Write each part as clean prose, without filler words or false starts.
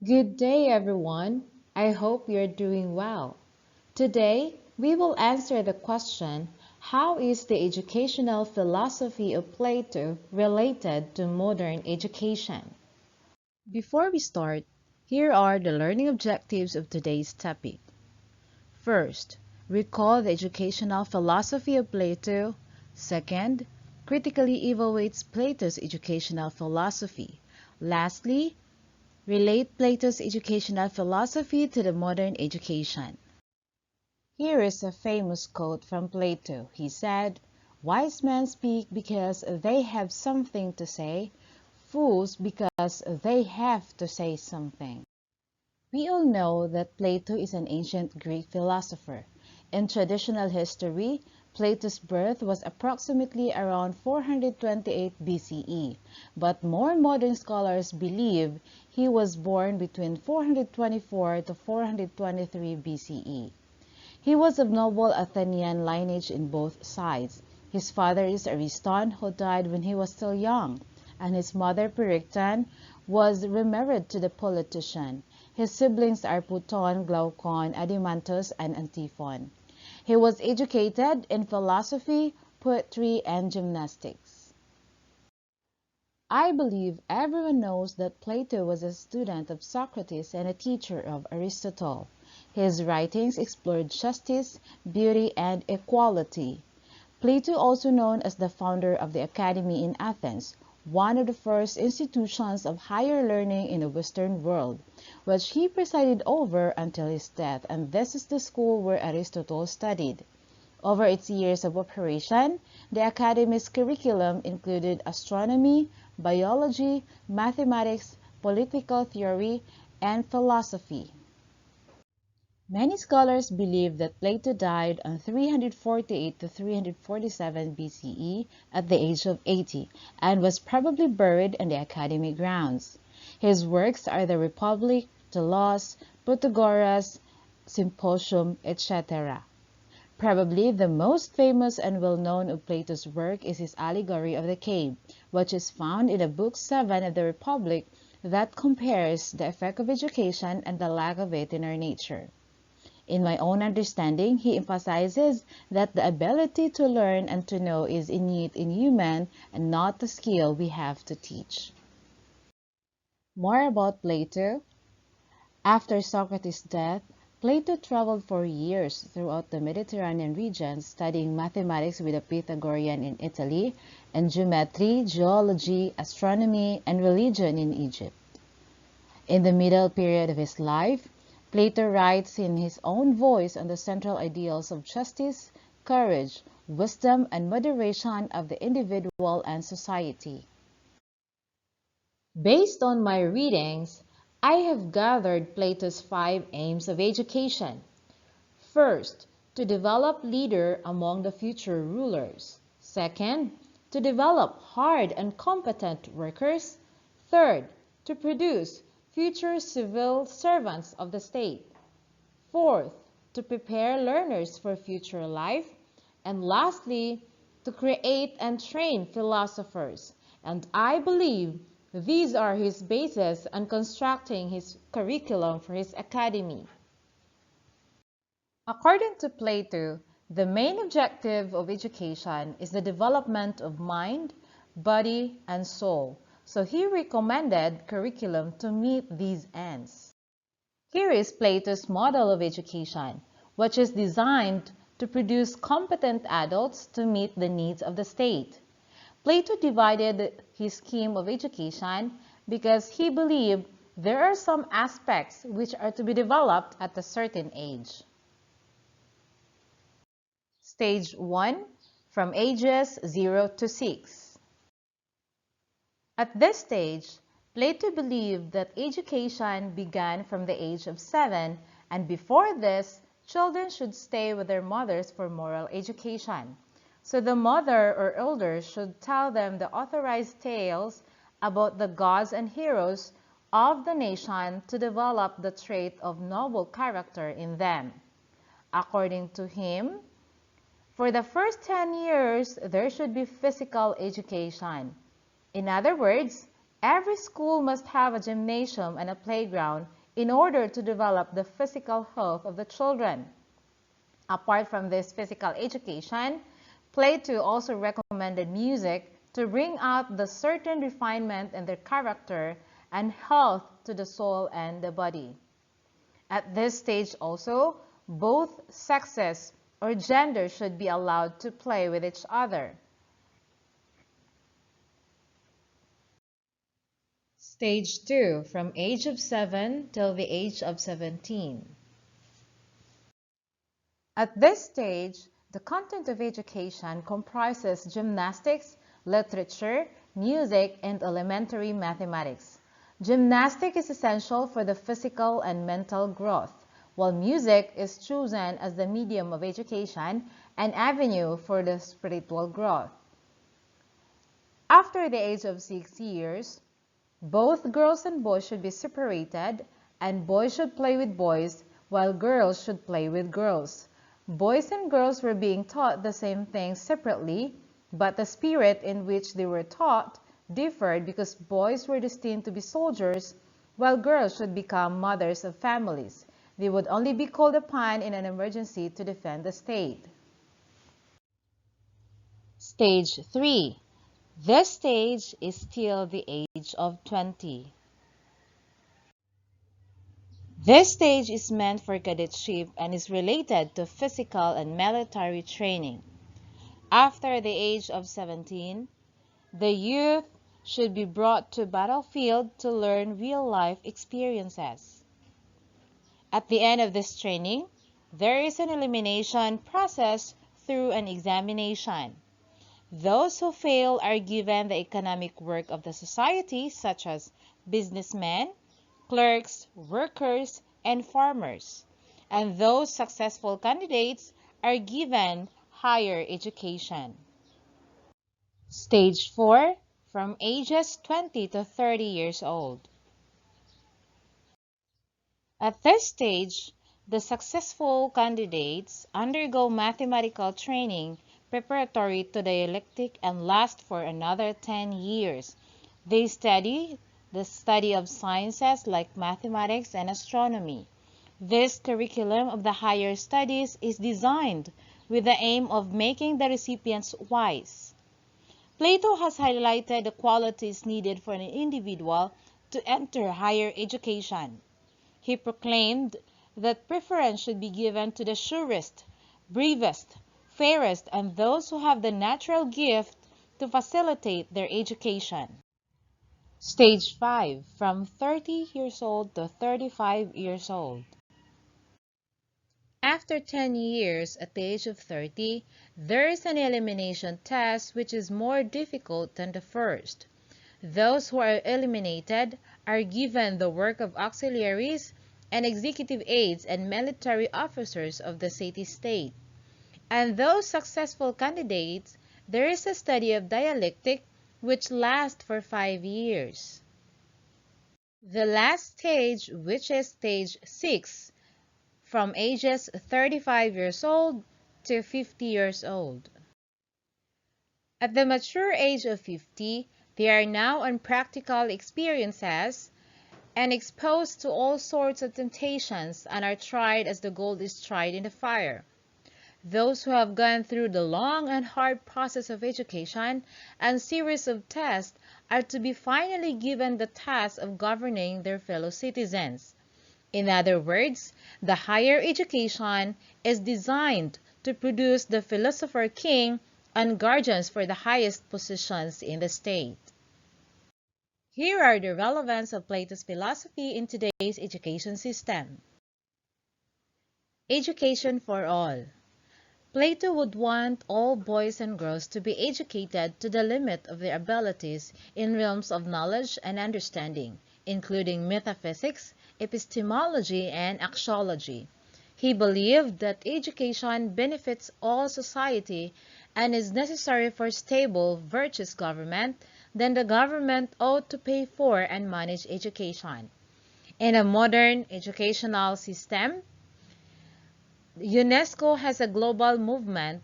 Good day, everyone. I hope you're doing well. Today, we will answer the question, how is the educational philosophy of Plato related to modern education? Before we start, here are the learning objectives of today's topic. First, recall the educational philosophy of Plato. Second, critically evaluates Plato's educational philosophy. Lastly, relate Plato's educational philosophy to the modern education. Here is a famous quote from Plato. He said, "Wise men speak because they have something to say, fools because they have to say something." We all know that Plato is an ancient Greek philosopher. In traditional history, Plato's birth was approximately around 428 BCE, but more modern scholars believe he was born between 424 to 423 BCE. He was of noble Athenian lineage in both sides. His father is Aristotle, who died when he was still young, and his mother Pericton was remarried to the politician. His siblings are Pluton, Glaucon, Adimantus, and Antiphon. He was educated in philosophy, poetry, and gymnastics. I believe everyone knows that Plato was a student of Socrates and a teacher of Aristotle. His writings explored justice, beauty, and equality. Plato, also known as the founder of the Academy in Athens, one of the first institutions of higher learning in the Western world, which he presided over until his death, and this is the school where Aristotle studied. Over its years of operation, the Academy's curriculum included astronomy, biology, mathematics, political theory, and philosophy. Many scholars believe that Plato died on 348 to 347 BCE at the age of 80 and was probably buried in the Academy grounds. His works are the Republic, the Laws, Protagoras, Symposium, etc. Probably the most famous and well-known of Plato's work is his Allegory of the Cave, which is found in the Book 7 of the Republic that compares the effect of education and the lack of it in our nature. In my own understanding, he emphasizes that the ability to learn and to know is innate in human and not the skill we have to teach. More about Plato. After Socrates' death, Plato traveled for years throughout the Mediterranean region studying mathematics with a Pythagorean in Italy and geometry, geology, astronomy, and religion in Egypt. In the middle period of his life, Plato writes in his own voice on the central ideals of justice, courage, wisdom, and moderation of the individual and society. Based on my readings, I have gathered Plato's 5 aims of education. First, to develop leader among the future rulers. Second, to develop hard and competent workers. Third, to produce future civil servants of the state. Fourth, to prepare learners for future life. And lastly, to create and train philosophers. And I believe these are his bases on constructing his curriculum for his academy. According to Plato, the main objective of education is the development of mind, body, and soul. So he recommended curriculum to meet these ends. Here is Plato's model of education, which is designed to produce competent adults to meet the needs of the state. Plato divided his scheme of education because he believed there are some aspects which are to be developed at a certain age. Stage 1, from ages 0 to 6. At this stage, Plato believed that education began from the age of 7, and before this, children should stay with their mothers for moral education. So the mother or elders should tell them the authorized tales about the gods and heroes of the nation to develop the trait of noble character in them. According to him, for the first 10 years, there should be physical education. In other words, Every school must have a gymnasium and a playground in order to develop the physical health of the children. Apart from this physical education, Plato also recommended music to bring out the certain refinement in their character and health to the soul and the body. At this stage also, both sexes or gender should be allowed to play with each other. Stage 2, from age of 7 till the age of 17. At this stage, the content of education comprises gymnastics, literature, music, and elementary mathematics. Gymnastics is essential for the physical and mental growth, while music is chosen as the medium of education and avenue for the spiritual growth. After the age of 6 years, both girls and boys should be separated, and boys should play with boys, while girls should play with girls. Boys and girls were being taught the same thing separately, but the spirit in which they were taught differed because boys were destined to be soldiers, while girls should become mothers of families. They would only be called upon in an emergency to defend the state. Stage 3. This stage is still the age of 20. This stage is meant for cadetship and is related to physical and military training. After the age of 17, the youth should be brought to battlefield to learn real-life experiences. At the end of this training, there is an elimination process through an examination. Those who fail are given the economic work of the society, such as businessmen, clerks, workers, and farmers. And those successful candidates are given higher education. Stage 4, from ages 20 to 30 years old. At this stage, the successful candidates undergo mathematical training preparatory to dialectic and last for another 10 years. They study the study of sciences like mathematics and astronomy. This curriculum of the higher studies is designed with the aim of making the recipients wise. Plato has highlighted the qualities needed for an individual to enter higher education. He proclaimed that preference should be given to the surest, bravest, fairest, and those who have the natural gift to facilitate their education. Stage 5, from 30 years old to 35 years old. After 10 years, at the age of 30, there is an elimination test which is more difficult than the first. Those who are eliminated are given the work of auxiliaries and executive aides and military officers of the city-state. And those successful candidates, there is a study of dialectic which lasts for 5 years. The last stage, which is stage 6, from ages 35 years old to 50 years old. At the mature age of 50, they are now on practical experiences and exposed to all sorts of temptations and are tried as the gold is tried in the fire. Those who have gone through the long and hard process of education and series of tests are to be finally given the task of governing their fellow citizens. In other words, the higher education is designed to produce the philosopher king and guardians for the highest positions in the state. Here are the relevance of Plato's philosophy in today's education system. Education for all. Plato would want all boys and girls to be educated to the limit of their abilities in realms of knowledge and understanding, including metaphysics, epistemology, and axiology. He believed that education benefits all society and is necessary for stable, virtuous government. Then the government ought to pay for and manage education. In a modern educational system, UNESCO has a global movement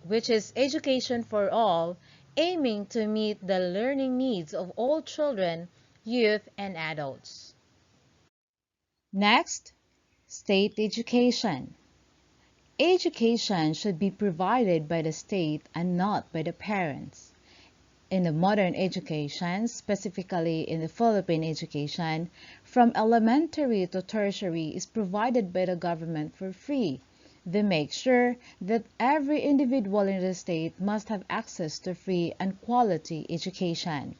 which is education for all, aiming to meet the learning needs of all children, youth, and adults. Next, state education. Education should be provided by the state and not by the parents. In the modern education, specifically in the Philippine education, from elementary to tertiary is provided by the government for free. They make sure that every individual in the state must have access to free and quality education.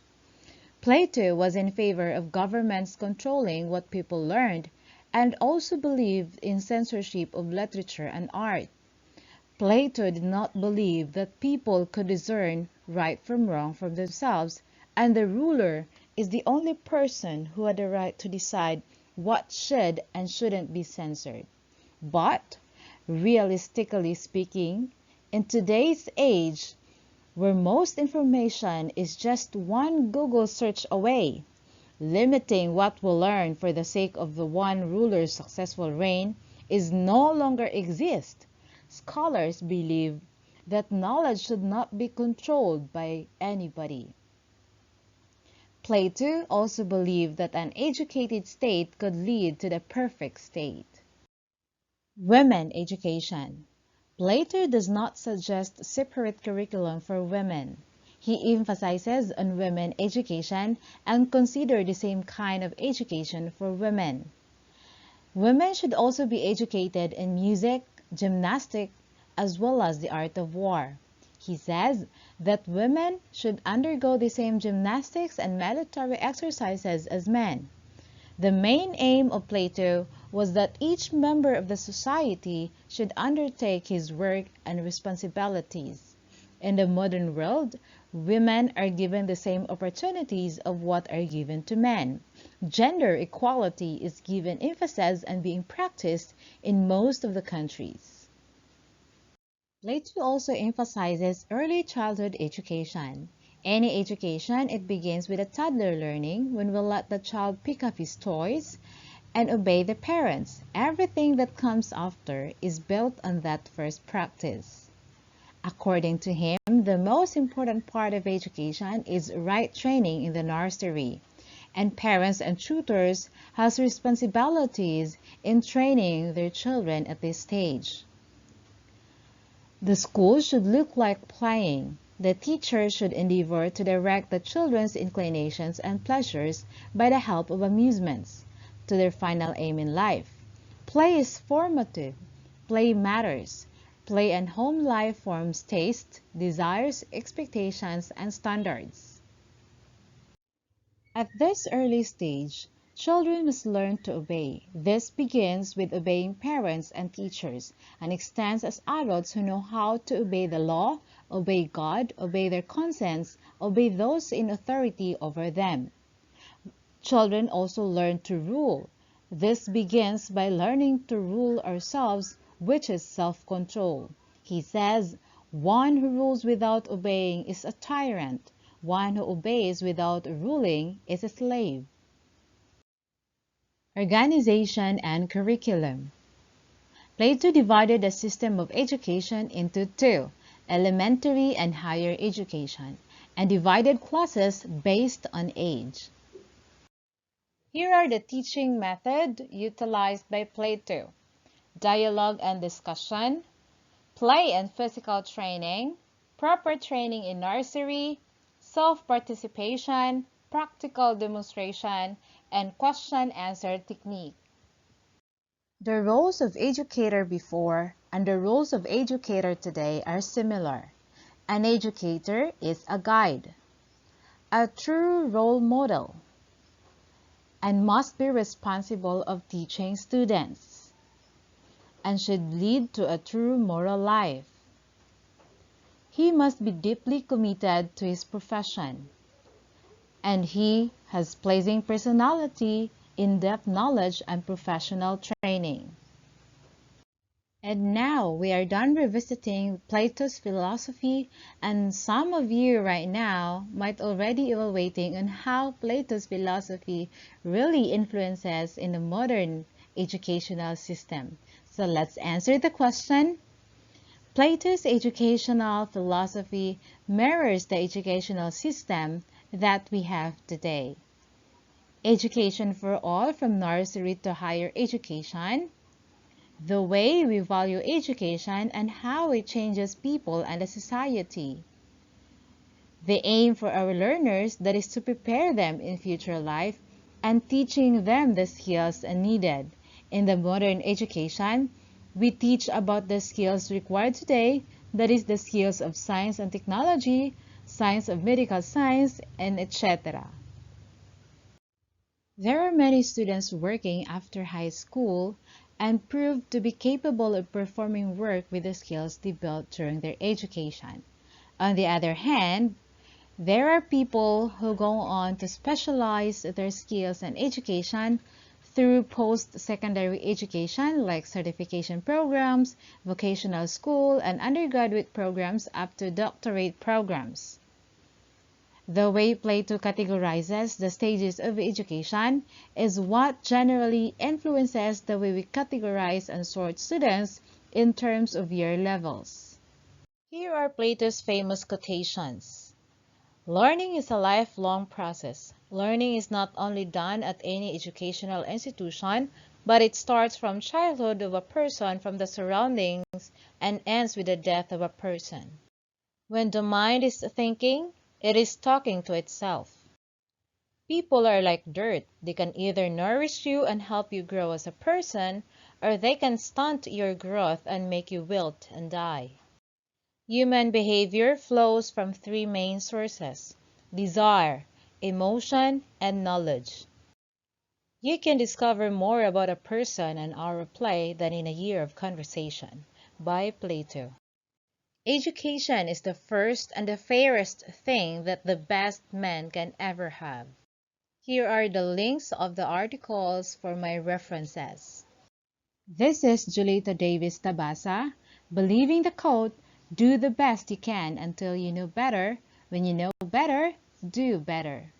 Plato was in favor of governments controlling what people learned and also believed in censorship of literature and art. Plato did not believe that people could discern right from wrong from themselves, and the ruler is the only person who had the right to decide what should and shouldn't be censored. But, realistically speaking, in today's age, where most information is just one Google search away, limiting what we learn for the sake of the one ruler's successful reign is no longer exist. Scholars believe that knowledge should not be controlled by anybody. Plato also believed that an educated state could lead to the perfect state. Women education. Plato does not suggest separate curriculum for women. He emphasizes on women education and consider the same kind of education for women. Women should also be educated in music, gymnastics, as well as the art of war. He says that women should undergo the same gymnastics and military exercises as men. The main aim of Plato was that each member of the society should undertake his work and responsibilities. In the modern world, women are given the same opportunities of what are given to men. Gender equality is given emphasis and being practiced in most of the countries. Plato also emphasizes early childhood education. Any education, it begins with a toddler learning when we let the child pick up his toys and obey the parents. Everything that comes after is built on that first practice. According to him, the most important part of education is right training in the nursery, and parents and tutors have responsibilities in training their children at this stage. The school should look like playing. The teacher should endeavor to direct the children's inclinations and pleasures by the help of amusements to their final aim in life. Play is formative. Play matters. Play and home life forms taste, desires, expectations, and standards. At this early stage, children must learn to obey. This begins with obeying parents and teachers and extends as adults who know how to obey the law, obey God, obey their conscience, obey those in authority over them. Children also learn to rule. This begins by learning to rule ourselves, which is self-control. He says, "One who rules without obeying is a tyrant. One who obeys without ruling is a slave." Organization and curriculum. Plato divided the system of education into two, elementary and higher education, and divided classes based on age. Here are the teaching methods utilized by Plato: dialogue and discussion, play and physical training, proper training in nursery, self-participation, practical demonstration, and question-answer technique. The roles of educator before and the roles of educator today are similar. An educator is a guide, a true role model, and must be responsible of teaching students, and should lead to a true moral life. He must be deeply committed to his profession, and he has pleasing personality, in-depth knowledge, and professional training. And now we are done revisiting Plato's philosophy, and some of you right now might already evaluating on how Plato's philosophy really influences in the modern educational system. So let's answer the question. Plato's educational philosophy mirrors the educational system that we have today. Education for all from nursery to higher education, the way we value education and how it changes people and a society. The aim for our learners that is to prepare them in future life and teaching them the skills needed. In the modern education, we teach about the skills required today, that is the skills of science and technology, science of medical science, and etc. There are many students working after high school and proved to be capable of performing work with the skills they built during their education. On the other hand, there are people who go on to specialize their skills and education through post-secondary education like certification programs, vocational school, and undergraduate programs up to doctorate programs. The way Plato categorizes the stages of education is what generally influences the way we categorize and sort students in terms of year levels. Here are Plato's famous quotations. Learning is a lifelong process. Learning is not only done at any educational institution, but it starts from childhood of a person, from the surroundings, and ends with the death of a person. When the mind is thinking, it is talking to itself. People are like dirt. They can either nourish you and help you grow as a person, or they can stunt your growth and make you wilt and die. Human behavior flows from three main sources: desire, emotion, and knowledge. You can discover more about a person in an hour of play than in a year of conversation. By Plato. Education is the first and the fairest thing that the best man can ever have. Here are the links of the articles for my references. This is Julita Davis Tabasa, believing the quote, "Do the best you can until you know better. When you know better, do better."